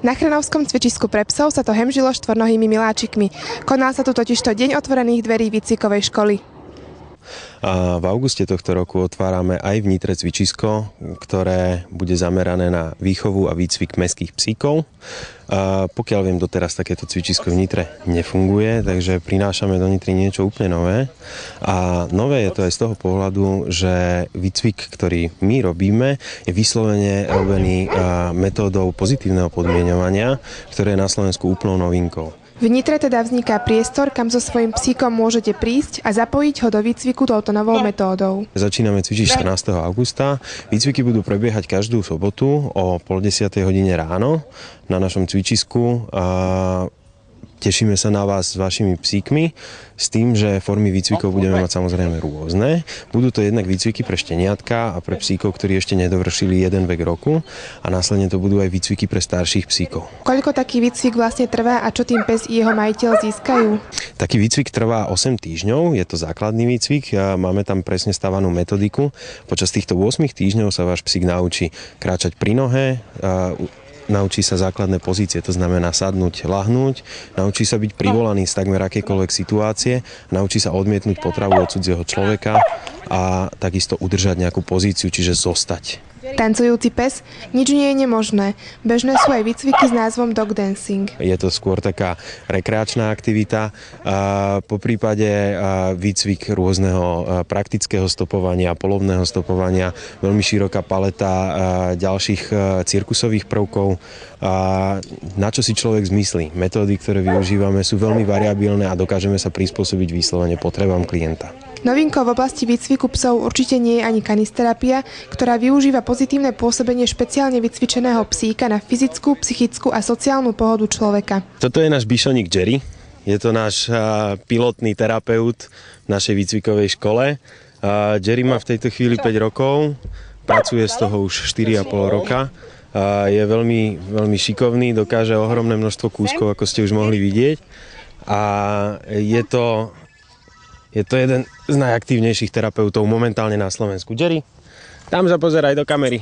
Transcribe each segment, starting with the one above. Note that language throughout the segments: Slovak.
Na Chrenovskom cvičisku pre psov sa to hemžilo štvornohými miláčikmi. Konal sa tu totižto deň otvorených dverí výcvikovej školy. A v auguste tohto roku otvárame aj v Nitre cvičisko, ktoré bude zamerané na výchovu a výcvik mestských psíkov. A pokiaľ viem, doteraz takéto cvičisko v Nitre nefunguje, takže prinášame do Nitry niečo úplne nové. A nové je to aj z toho pohľadu, že výcvik, ktorý my robíme, je vyslovene robený metódou pozitívneho podmieňovania, ktoré je na Slovensku úplnou novinkou. V Nitre teda vzniká priestor, kam so svojím psíkom môžete prísť a zapojiť ho do výcviku touto novou metódou. Začíname cvičiť 14. augusta. Výcviky budú prebiehať každú sobotu o 9:30 ráno na našom cvičisku. Tešíme sa na vás s vašimi psíkmi, s tým, že formy výcvikov budeme mať samozrejme rôzne. Budú to jednak výcviky pre šteniatka a pre psíkov, ktorí ešte nedovršili 1 vek roku, a následne to budú aj výcviky pre starších psíkov. Koľko taký výcvik vlastne trvá a čo tým pes i jeho majiteľ získajú? Taký výcvik trvá 8 týždňov, je to základný výcvik, máme tam presne stavanú metodiku. Počas týchto 8 týždňov sa váš psík naučí kráčať pri nohe, naučí sa základné pozície, to znamená sadnúť, lahnúť, naučí sa byť privolaný z takmer akejkoľvek situácie, naučí sa odmietnúť potravu od cudzieho človeka a takisto udržať nejakú pozíciu, čiže zostať. Tancujúci pes? Nič nie je nemožné. Bežné sú aj výcviky s názvom dog dancing. Je to skôr taká rekreačná aktivita, poprípade výcvik rôzneho praktického stopovania, polovného stopovania, veľmi široká paleta ďalších cirkusových prvkov, na čo si človek zmyslí. Metódy, ktoré využívame, sú veľmi variabilné a dokážeme sa prispôsobiť vyslovene potrebám klienta. Novinkou v oblasti výcviku psov určite nie je ani kanisterapia, ktorá využíva pozitívne pôsobenie špeciálne vycvičeného psíka na fyzickú, psychickú a sociálnu pohodu človeka. Toto je náš bišoník Jerry. Je to náš pilotný terapeut v našej výcvikovej škole. Jerry má v tejto chvíli 5 rokov, pracuje z toho už 4,5 roka. Je veľmi, veľmi šikovný, dokáže ohromné množstvo kúskov, ako ste už mohli vidieť. A je to jeden z najaktívnejších terapeutov momentálne na Slovensku. Jerry, tam sa pozeraj do kamery.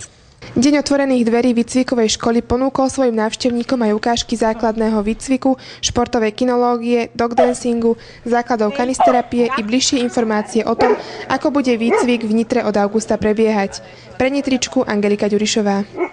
Deň otvorených dverí výcvikovej školy ponúkol svojim návštevníkom aj ukážky základného výcviku, športovej kinológie, dog dancingu, základov kanisterapie i bližšie informácie o tom, ako bude výcvik v Nitre od augusta prebiehať. Pre Nitričku Angelika Ďurišová.